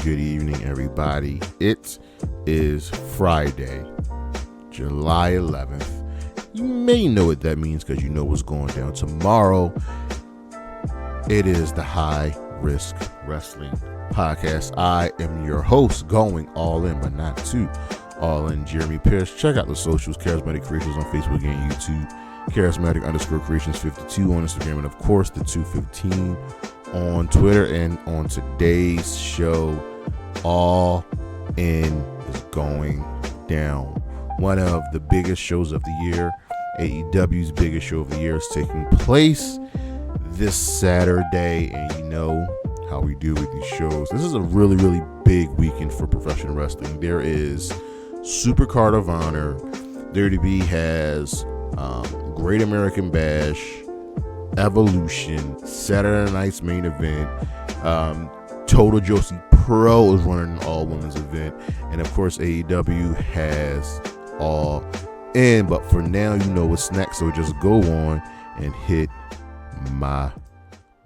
good evening, everybody. It is Friday, July 11th. You may know what that means because you know what's going down tomorrow. It is the High Risk Wrestling Podcast. I am your host, going all in, but not too all in, Jeremy Pierce. Check out the socials, Charismatic Creations on Facebook and YouTube, Charismatic_Creations52 on Instagram, and of course the 215 on Twitter. And on today's show, All In is going down. One of the biggest shows of the year, AEW's biggest show of the year, is taking place this Saturday, and you know how we do with these shows. This is a really, really big weekend for professional wrestling. There is Supercard of Honor. WWE has Great American Bash, Evolution, Saturday Night's main event, Total Josie Pro is running an all-women's event, and of course AEW has All In. But for now, you know what's next, so just go on and hit my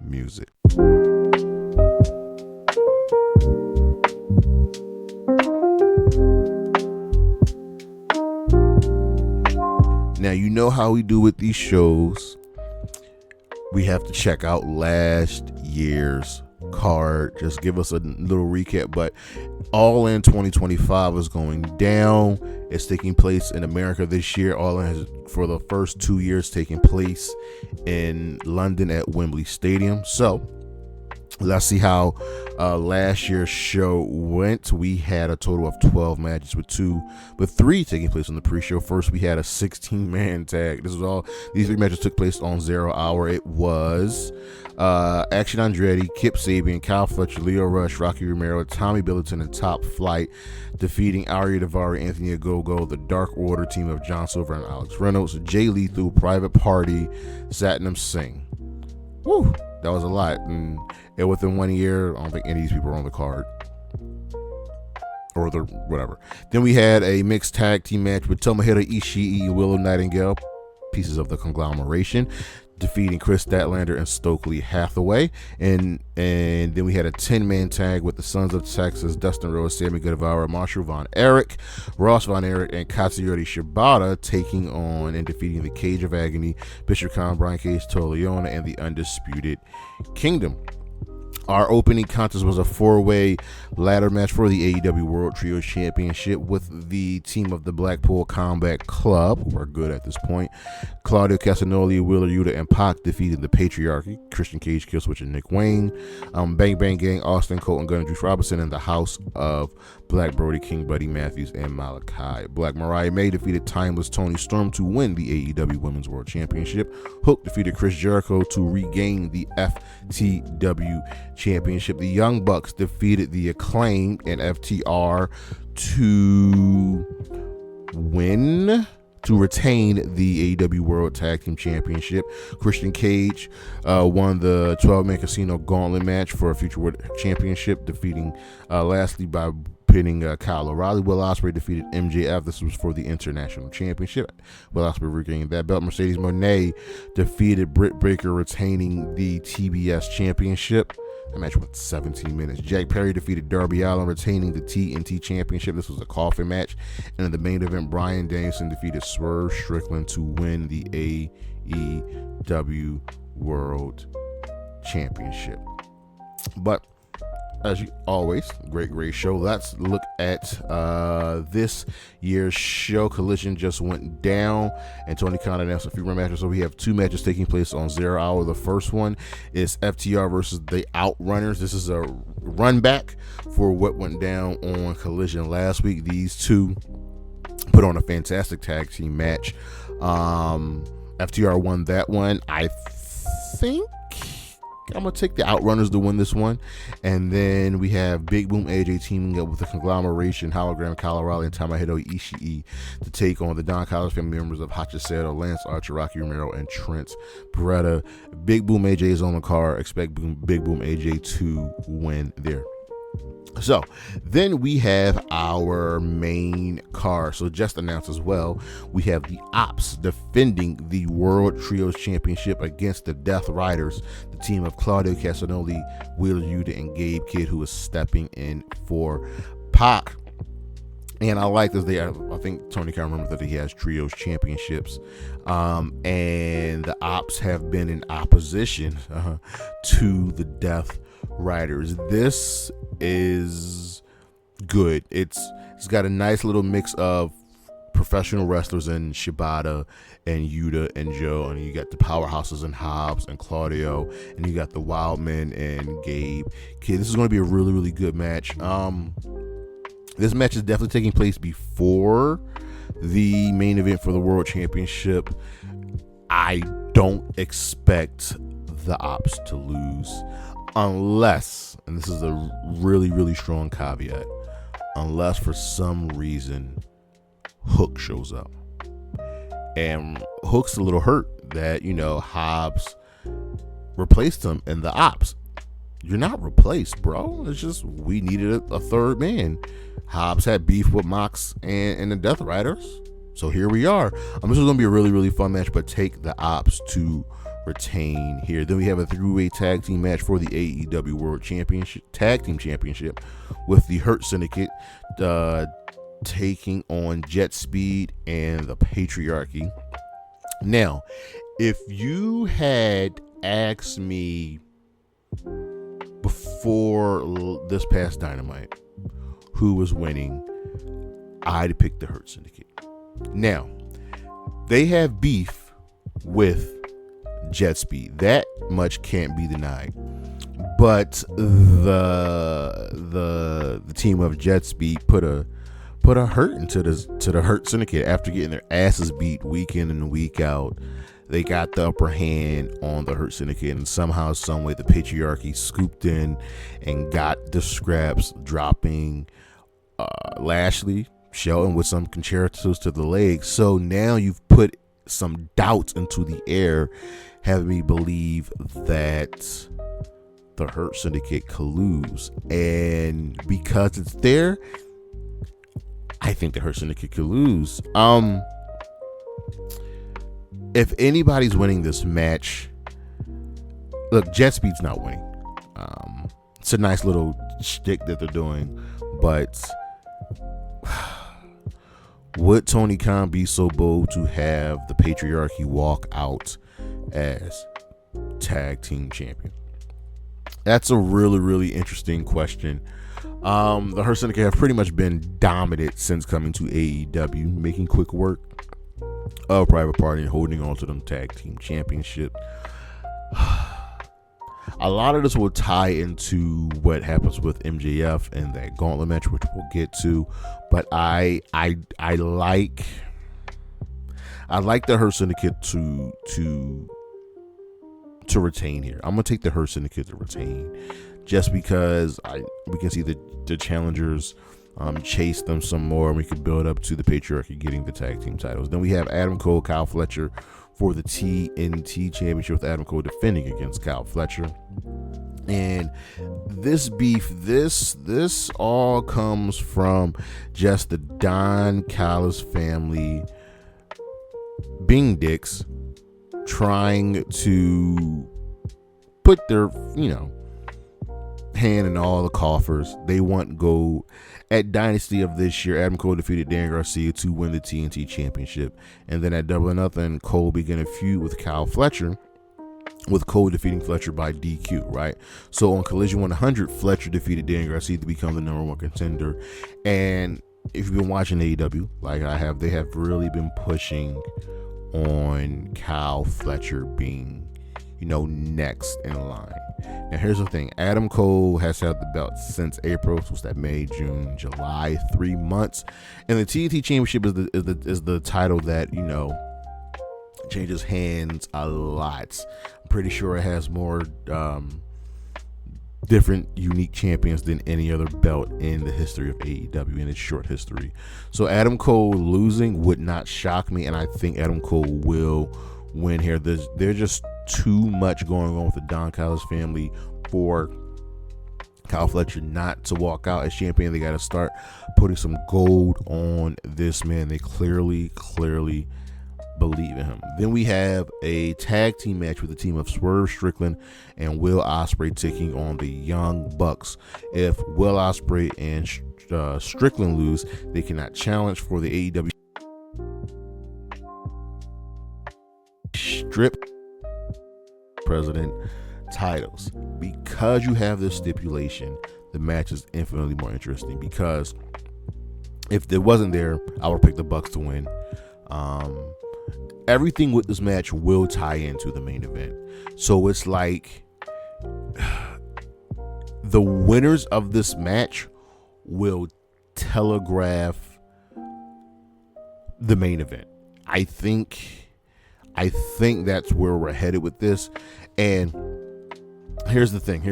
music. Now, you know how we do with these shows. We have to check out last year's card. Just give us a little recap. But All In 2025 is going down. It's taking place in America this year. All In has, for the first 2 years, taken place in London at Wembley Stadium. So let's see how last year's show went. We had a total of 12 matches with 3 taking place on the pre-show. First, we had a 16-man tag. These 3 matches took place on 0 hour. It was Action Andretti, Kip Sabian, Kyle Fletcher, Leo Rush, Rocky Romero, Tommy Billington, and Top Flight, defeating Arya Daivari, Anthony Ogogo, the Dark Order team of John Silver and Alex Reynolds, Jay Lethal, Private Party, Satnam Singh. Woo, that was a lot. And within 1 year, I don't think any of these people are on the card. Or the whatever. Then we had a mixed tag team match with Tomohiro Ishii and Willow Nightingale, pieces of the Conglomeration, defeating Chris Statlander and Stokely Hathaway. And then we had a 10-man tag with the Sons of Texas, Dustin Rhodes, Sammy Guevara, Marshall Von Erich, Ross Von Erich, and Katsuyori Shibata, taking on and defeating the Cage of Agony, Bishop Khan, Brian Cage, Toleona, and the Undisputed Kingdom. Our opening contest was a 4-way ladder match for the AEW World Trio Championship with the team of the Blackpool Combat Club, who are good at this point. Claudio Castagnoli, Wheeler Yuta, and Pac defeated the Patriarchy, Christian Cage, Killswitch, and Nick Wayne. Bang Bang Gang, Austin Colton, Gunn, and Juice Robinson, and the House of Black Brody King, Buddy Matthews, and Malachi Black. Mariah May defeated Timeless Tony Storm to win the AEW Women's World Championship. Hook defeated Chris Jericho to regain the FTW Championship. The Young Bucks defeated the Acclaimed and FTR to retain the AEW World Tag Team Championship. Christian Cage won the 12-man Casino Gauntlet match for a future World Championship, defeating lastly by pinning Kyle O'Reilly. Will Ospreay defeated MJF. This was for the International Championship. Will Ospreay regained that belt. Mercedes Moné defeated Britt Baker, retaining the TBS Championship. The match went 17 minutes. Jack Perry defeated Darby Allin, retaining the TNT Championship. This was a coffin match. And in the main event, Bryan Danielson defeated Swerve Strickland to win the AEW World Championship. But as always, great show. Let's look at this year's show. Collision just went down, and Tony Khan announced a few more matches. So we have 2 matches taking place on 0 hour. The first one is FTR versus the Outrunners. This is a run back for what went down on Collision last week. These two put on a fantastic tag team match. FTR won that one. I think I'm going to take the Outrunners to win this one. And then we have Big Boom AJ teaming up with the Conglomeration, Hologram, Kyle O'Reilly, and Tomohiro Ishii to take on the Don Callis family members of Hachicero, Lance Archer, Rocky Romero, and Trent Beretta. Big Boom AJ is on the card. Expect Big Boom AJ to win there. So then we have our main card. So just announced as well, we have the Opps defending the World Trios Championship against the Death Riders, the team of Claudio Castagnoli, Wheeler Yuta, and Gabe Kidd, who is stepping in for Pac. And I like this. I think Tony Khan remembers that he has trios championships, and the Opps have been in opposition to the Death Riders. This is good. It's got a nice little mix of professional wrestlers in Shibata and Yuta and Joe, and you got the powerhouses in Hobbs and Claudio, and you got the Wildmen and Gabe Kidd. This is going to be a really, really good match. This match is definitely taking place before the main event for the World Championship. I don't expect the Opps to lose unless, and this is a really, really strong caveat, unless for some reason Hook shows up. And Hook's a little hurt that, Hobbs replaced him in the Opps. You're not replaced, bro. It's just we needed a third man. Hobbs had beef with Mox and the Death Riders. So here we are. This is going to be a really, really fun match, but take the Opps to retain here. Then we have a three-way tag team match for the AEW World Championship Tag Team Championship with the Hurt Syndicate taking on JetSpeed and the Patriarchy. Now, if you had asked me before this past Dynamite who was winning, I'd pick the Hurt Syndicate. Now, they have beef with JetSpeed. That much can't be denied. But the team of JetSpeed put a hurt into the Hurt Syndicate after getting their asses beat week in and week out. They got the upper hand on the Hurt Syndicate, and somehow, some way, the Patriarchy scooped in and got the scraps, dropping Lashley, Shelton with some concertos to the legs. So now you've put some doubts into the air, having me believe that the Hurt Syndicate could lose. And because it's there, I think the Hurt Syndicate could lose. If anybody's winning this match, look, JetSpeed's not winning. It's a nice little shtick that they're doing, but would Tony Khan be so bold to have the Patriarchy walk out as tag team champion? That's a really, really interesting question. The Hurt Syndicate have pretty much been dominant since coming to AEW, making quick work of Private Party and holding on to them tag team championship. A lot of this will tie into what happens with MJF and that Gauntlet match, which we'll get to. But I like the Hurt Syndicate to retain here. I'm gonna take the Hurt Syndicate to retain, just because we can see the challengers chase them some more, and we could build up to the Patriarchy getting the tag team titles. Then we have Adam Cole, Kyle Fletcher for the TNT Championship, with Adam Cole defending against Kyle Fletcher. And this beef, this all comes from just the Don Callis family being dicks, trying to put their, hand in all the coffers. They want gold. At Dynasty of this year, Adam Cole defeated Dan Garcia to win the TNT Championship. And then at Double or Nothing, Cole began a feud with Kyle Fletcher, with Cole defeating Fletcher by DQ, right? So on Collision 100, Fletcher defeated Dan Garcia to become the #1 contender. And if you've been watching AEW, like I have, they have really been pushing on Kyle Fletcher being, next in line. Now here's the thing: Adam Cole has held the belt since April. So what's that? May, June, July, 3 months. And the TNT Championship is the title that changes hands a lot. I'm pretty sure it has more different unique champions than any other belt in the history of AEW in its short history. So Adam Cole losing would not shock me, and I think Adam Cole will win here. There's just too much going on with the Don Callis family for Kyle Fletcher not to walk out as champion. They got to start putting some gold on this man. They clearly believe in him. Then we have a tag team match with the team of Swerve, Strickland, and Will Ospreay taking on the Young Bucks. If Will Ospreay and Strickland lose, they cannot challenge for the AEW Strip President titles. Because you have this stipulation, the match is infinitely more interesting, because if it wasn't there, I would pick the Bucks to win. Everything with this match will tie into the main event, so it's like the winners of this match will telegraph the main event. I think that's where we're headed with this. And here's the thing.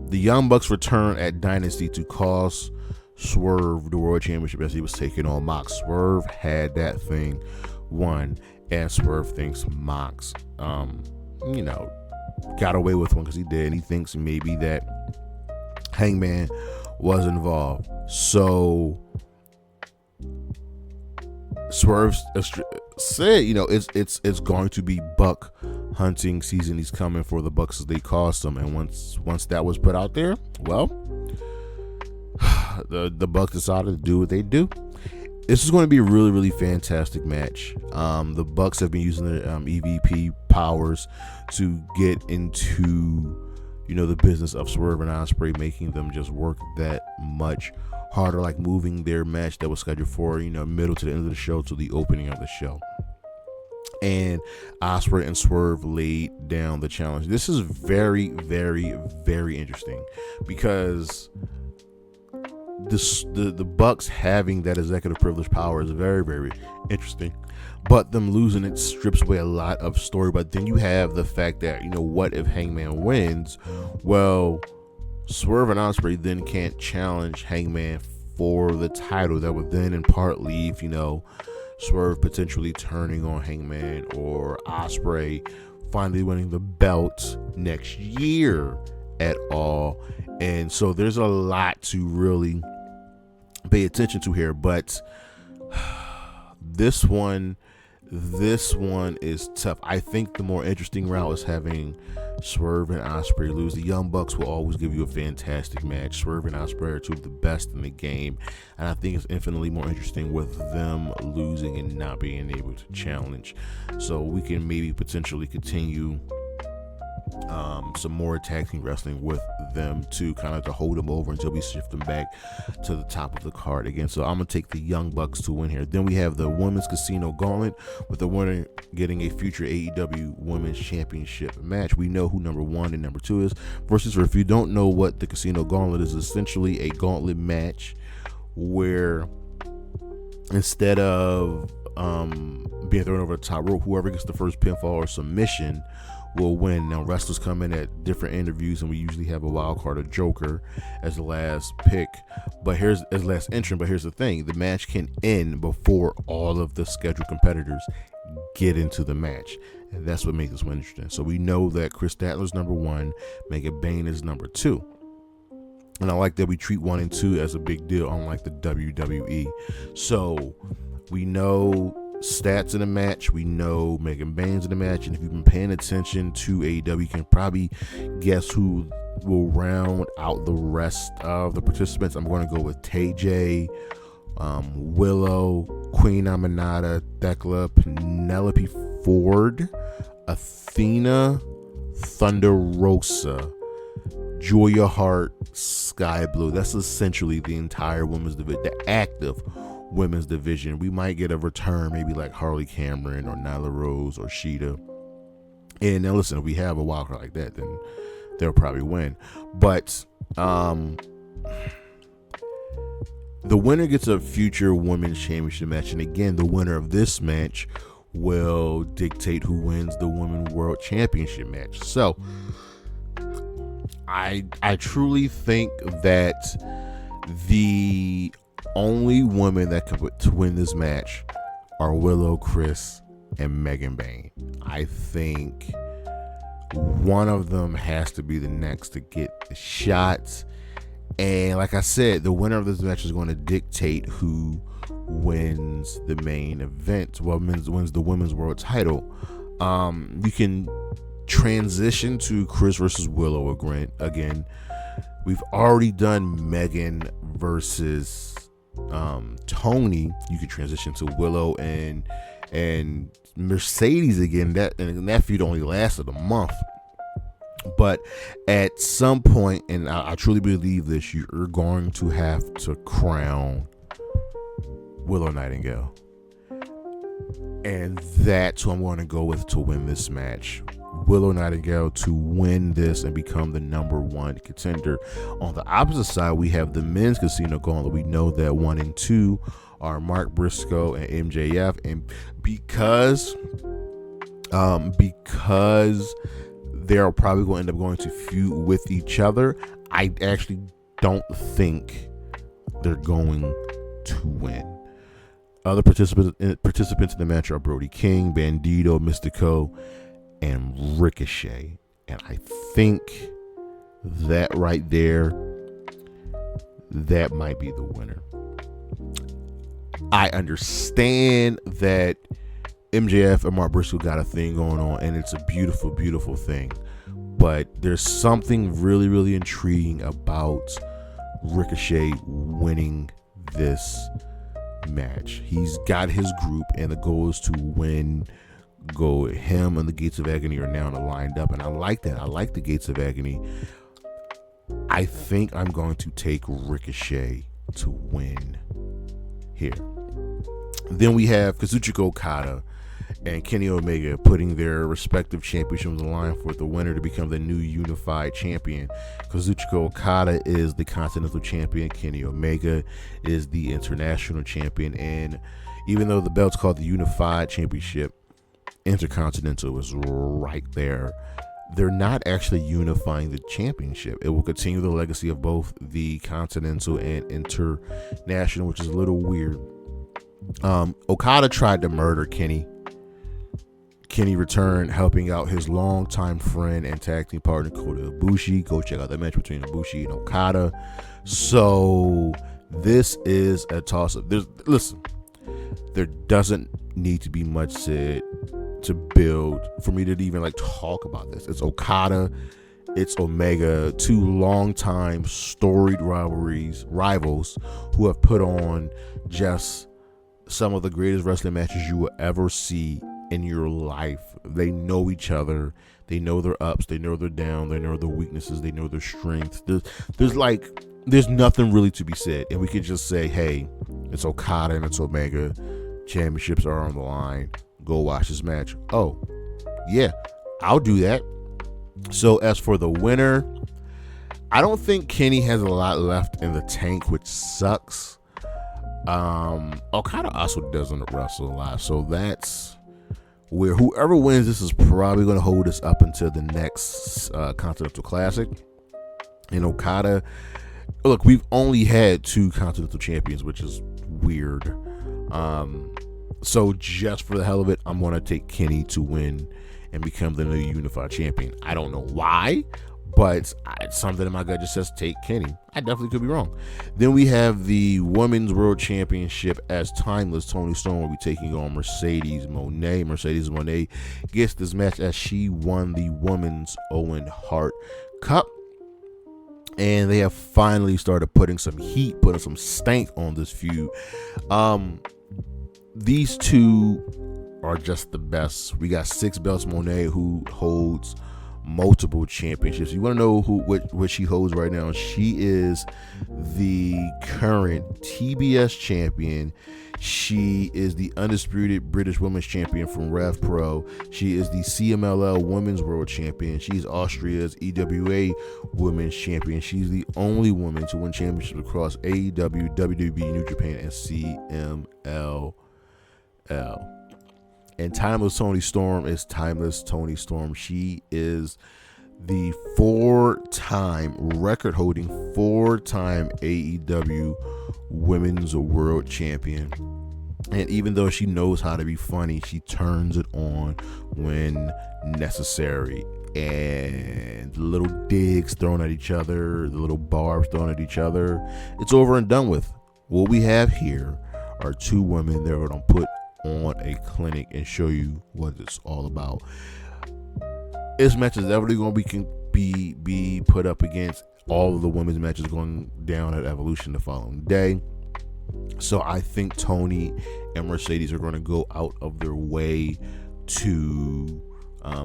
The Young Bucks return at Dynasty to cost Swerve the World Championship as he was taking on Mox. Swerve had that thing won, and Swerve thinks Mox, got away with one because he did, and he thinks maybe that Hangman was involved. So Swerve said, it's going to be buck hunting season. He's coming for the Bucks as they cost him. And once that was put out there, well, the Bucks decided to do what they do. This is going to be a really, really fantastic match. The Bucks have been using their EVP powers to get into, the business of Swerve and Ospreay, making them just work that much harder, like moving their match that was scheduled for, middle to the end of the show to the opening of the show. And Ospreay and Swerve laid down the challenge. This is very, very, very interesting, because the Bucks having that executive privilege power is very, very interesting, but them losing it strips away a lot of story. But then you have the fact that, what if Hangman wins? Well, Swerve and Ospreay then can't challenge Hangman for the title. That would then in part leave, Swerve potentially turning on Hangman, or Ospreay finally winning the belt next year at All. And so there's a lot to really pay attention to here, but this one is tough. I think the more interesting route is having Swerve and Ospreay lose. The Young Bucks will always give you a fantastic match. Swerve and Ospreay are two of the best in the game, and I think it's infinitely more interesting with them losing and not being able to challenge. So we can maybe potentially continue some more tag team wrestling with them to kind of to hold them over until we shift them back to the top of the card again. So I'm gonna take the Young Bucks to win here. Then we have the Women's Casino Gauntlet, with the winner getting a future AEW Women's Championship match. We know who number 1 and number 2 is. Versus, if you don't know what the Casino Gauntlet is, essentially a gauntlet match where instead of being thrown over the top rope, whoever gets the first pinfall or submission will win. Now, wrestlers come in at different interviews, and we usually have a wild card or Joker as the last pick, but here's last entrant. But here's the thing: the match can end before all of the scheduled competitors get into the match, and that's what makes this one interesting. So we know that Chris Statler's number 1, Megan Bayne is number 2, and I like that we treat 1 and 2 as a big deal, unlike the WWE. So we know Stats in the match, we know Megan Bayne's in the match, and if you've been paying attention to AEW, you can probably guess who will round out the rest of the participants. I'm going to go with TJ, Willow, Queen Aminata, Thekla, Penelope Ford, Athena, Thunder Rosa, Julia Hart, Sky Blue. That's essentially the entire women's division, the active women's division. We might get a return, maybe like Harley Cameron or Nyla Rose or Sheeta. And now listen, if we have a wild card like that, then they'll probably win. But the winner gets a future women's championship match, and again, the winner of this match will dictate who wins the women's world championship match. So I truly think that the only women that could win this match are Willow, Chris, and Megan Bayne. I think One of them has to be the next to get the shots. And like I said, the winner of this match is going to dictate who wins the main event. Well, wins the women's world title. You can transition to Chris versus Willow again. We've already done Megan versus Tony. You can transition to Willow and Mercedes again. That feud only lasted a month. But at some point, and I truly believe this, you're going to have to crown Willow Nightingale. And that's who I'm going to go with to win this match. Willow Nightingale to win this and become the number one contender. On the opposite side, we have the men's Casino Gauntlet. We know that 1 and 2 are Mark Briscoe and MJF. And because they're probably going to end up going to feud with each other, I actually don't think they're going to win. Other participants in the match are Brody King, Bandito, Mystico, and Ricochet. And I think that right there, that might be the winner. I understand that MJF and Mark Briscoe got a thing going on, and it's a beautiful, beautiful thing. But there's something really, really intriguing about Ricochet winning this match. He's got his group, and the goal is to win. Him and the Gates of Agony are now lined up, and I like that. I like the Gates of Agony. I think I'm going to take Ricochet to win here. Then we have Kazuchika Okada and Kenny Omega putting their respective championships on the line for the winner to become the new unified champion. Kazuchika Okada is the Continental Champion. Kenny Omega is the International Champion. And even though the belt's called the Unified Championship, Intercontinental is right there. They're not actually unifying the championship. It will continue the legacy of both the Continental and International, which is a little weird. Okada tried to murder Kenny. Kenny returned, helping out his longtime friend and tag team partner Kota Ibushi. Go check out the match between Ibushi and Okada. So this is a toss-up. There doesn't need to be much said to build for me to even talk about this. It's Okada, it's Omega, two longtime storied rivals who have put on just some of the greatest wrestling matches you will ever see in your life. They know each other. They know their ups. They know their downs. They know their weaknesses. They know their strengths. There's nothing really to be said. And we could just say, hey, it's Okada and it's Omega. Championships are on the line. Go watch this match. Oh, yeah, I'll do that. So as for the winner, I don't think Kenny has a lot left in the tank, which sucks. Okada also doesn't wrestle a lot, so that's where whoever wins this is probably going to hold us up until the next Continental Classic. And Okada, look, we've only had 2 Continental Champions, which is weird. So just for the hell of it, I'm going to take Kenny to win and become the new unified champion. I don't know why, but something in my gut just says take Kenny. I definitely could be wrong. Then we have the Women's World Championship as Timeless. Toni Storm will be taking on Mercedes Moné. Mercedes Moné gets this match as she won the Women's Owen Hart Cup. And they have finally started putting some heat, putting some stank on this feud. These two are just the best. We got 6 belts. Monet, who holds multiple championships. You want to know what she holds right now? She is the current TBS champion. She is the undisputed British Women's Champion from Rev Pro. She is the CMLL Women's World Champion. She's Austria's EWA Women's Champion. She's the only woman to win championships across AEW, WWE, New Japan, and CMLL. And Timeless Toni Storm is Timeless Toni Storm. She is the 4-time record-holding 4-time AEW Women's World Champion. And even though she knows how to be funny, she turns it on when necessary. And the little digs thrown at each other, the little barbs thrown at each other, it's over and done with. What we have here are two women that are going to put on a clinic and show you what it's all about. This match is definitely going to be put up against all of the women's matches going down at Evolution the following day. So I think Tony and Mercedes are going to go out of their way to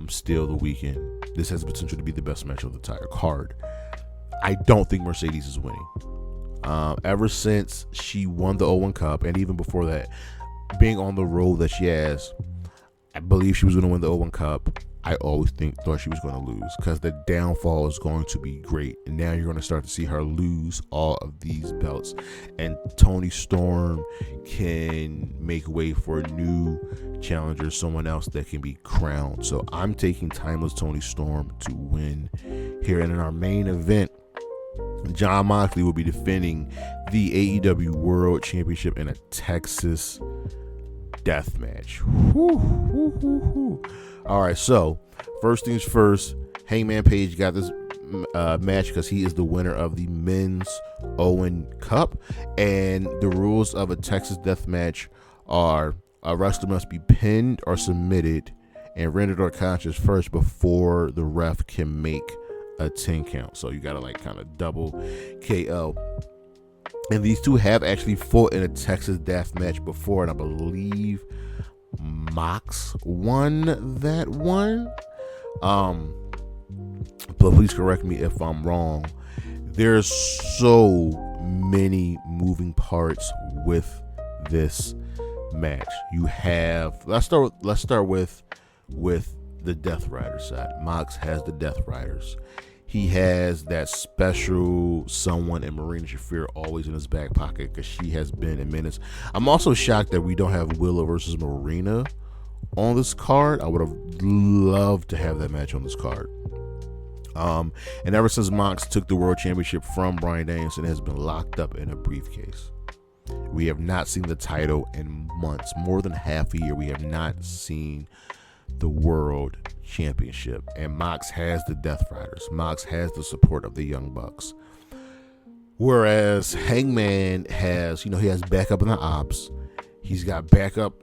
steal the weekend. This has the potential to be the best match of the entire card. I don't think Mercedes is winning. Ever since she won the 0-1 Cup, and even before that, being on the road that she has, I believe she was going to win the 0-1 Cup. I always thought she was going to lose because the downfall is going to be great. And now you're going to start to see her lose all of these belts. And Toni Storm can make way for a new challenger, someone else that can be crowned. So I'm taking Timeless Toni Storm to win here. And in our main event, Jon Moxley will be defending the AEW World Championship in a Texas death match. All right, so first things first, Hangman Page got this match because he is the winner of the men's Owen Cup, and the rules of a Texas death match are a wrestler must be pinned or submitted and rendered unconscious first before the ref can make a 10 count. So you gotta like kind of double KO. And these two have actually fought in a Texas death match before, and I believe Mox won that one. But please correct me if I'm wrong. There's so many moving parts with this match. You have let's start with the Death Rider side. Mox has the Death Riders. He has that special someone in Marina Shafir always in his back pocket because she has been in minutes. I'm also shocked that we don't have Willow versus Marina on this card. I would have loved to have that match on this card. And ever since Mox took the world championship from Bryan Danielson, it has been locked up in a briefcase. We have not seen the title in months. More than half a year, we have not seen the world championship. And Mox has the Death Riders. Mox has the support of the Young Bucks. Whereas Hangman has, he has backup in the Opps. He's got backup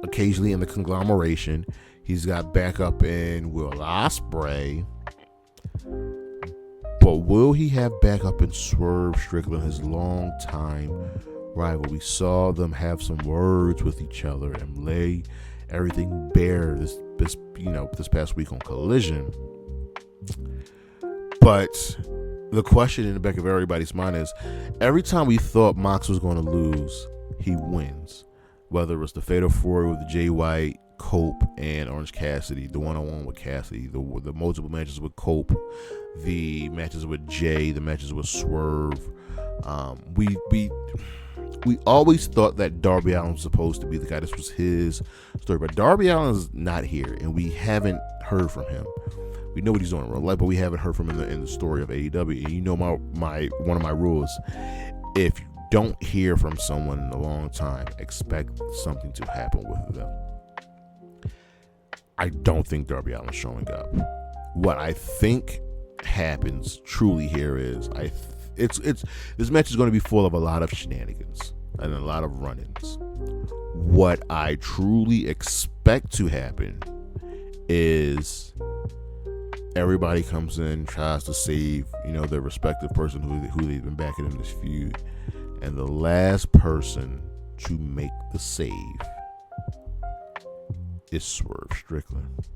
occasionally in the Conglomeration. He's got backup in Will Ospreay. But will he have backup in Swerve Strickland, his longtime rival? We saw them have some words with each other and lay everything bare this past week on Collision. But the question in the back of everybody's mind is, every time we thought Mox was going to lose, he wins. Whether it was the Fatal 4 with Jay White, Cope, and Orange Cassidy, the one-on-one with Cassidy, the multiple matches with Cope, the matches with Jay, the matches with Swerve. We always thought that Darby Allin was supposed to be the guy. This was his story, but Darby Allin is not here, and we haven't heard from him. We know what he's doing in real life, but we haven't heard from him in the story of AEW. And one of my rules: if you don't hear from someone in a long time, expect something to happen with them. I don't think Darby Allin's showing up. What I think happens truly here is this match is going to be full of a lot of shenanigans and a lot of run-ins. What I truly expect to happen is everybody comes in, tries to save, their respective person who they've been backing in this feud, and the last person to make the save is Swerve Strickland.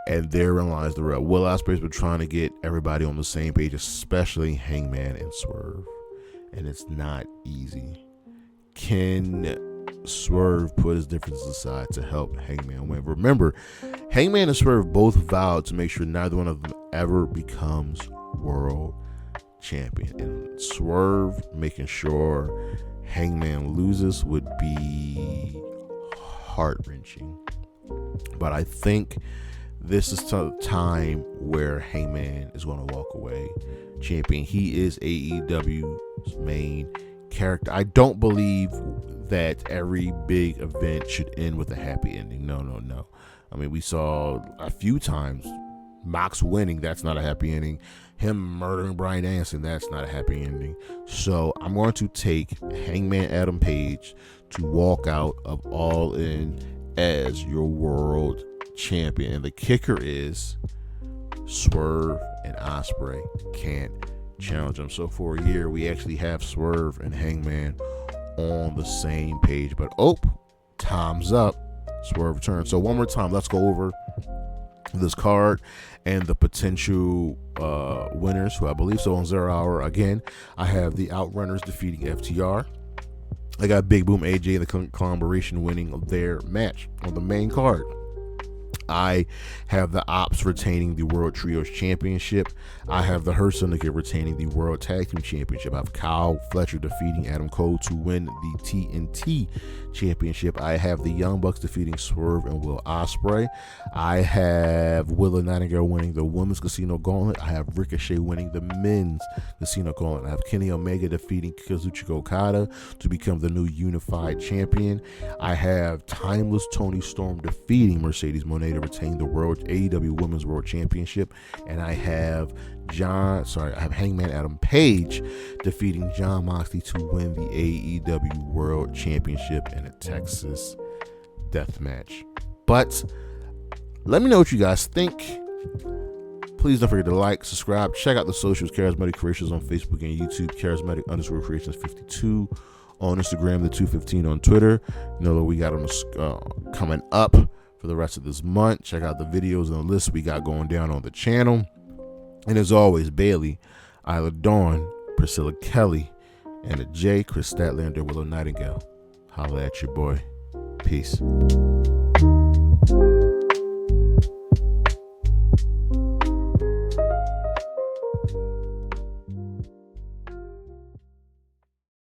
And therein lies the rub. Will Ospreay's been trying to get everybody on the same page, especially Hangman and Swerve, and it's not easy. Can Swerve put his differences aside to help Hangman win? Remember, Hangman and Swerve both vowed to make sure neither one of them ever becomes world champion, and Swerve making sure Hangman loses would be heart-wrenching. But I think this is the time where Hangman is going to walk away champion. He is AEW's main character. I don't believe that every big event should end with a happy ending. No. I mean, we saw a few times Mox winning, that's not a happy ending. Him murdering Bryan Danielson, that's not a happy ending. So I'm going to take Hangman Adam Page to walk out of All In as your world champion. And the kicker is Swerve and Ospreay can't challenge him. So for a year, we actually have Swerve and Hangman on the same page. But time's up. Swerve returns. So one more time, let's go over this card and the potential winners, who I believe so on 0 Hour. Again, I have the Outrunners defeating FTR. I got Big Boom AJ and the Conglomeration winning their match on the main card. I have the Opps retaining the World Trios Championship. I have the Hurt Syndicate retaining the World Tag Team Championship. I have Fletcher defeating Adam Cole to win the TNT Championship. I have the Young Bucks defeating Swerve and Will Ospreay. I have Willow Nightingale winning the Women's Casino Gauntlet. I have Ricochet winning the Men's Casino Gauntlet. I have Kenny Omega defeating Kazuchika Okada to become the new unified champion. I have Timeless Tony Storm defeating Mercedes Moné to retain the AEW Women's World Championship. And I have Hangman Adam Page defeating Jon Moxley to win the AEW World Championship in a Texas death match. But let me know what you guys think. Please don't forget to like, subscribe, check out the socials, Charismatic Creations on Facebook and YouTube, Charismatic_Creations52 on Instagram, the 215 on Twitter. You know that we got them coming up for the rest of this month. Check out the videos and the list we got going down on the channel. And as always, Bailey, Isla Dawn, Priscilla Kelly, Anna J, Chris Statlander, Willow Nightingale. Holla at your boy. Peace.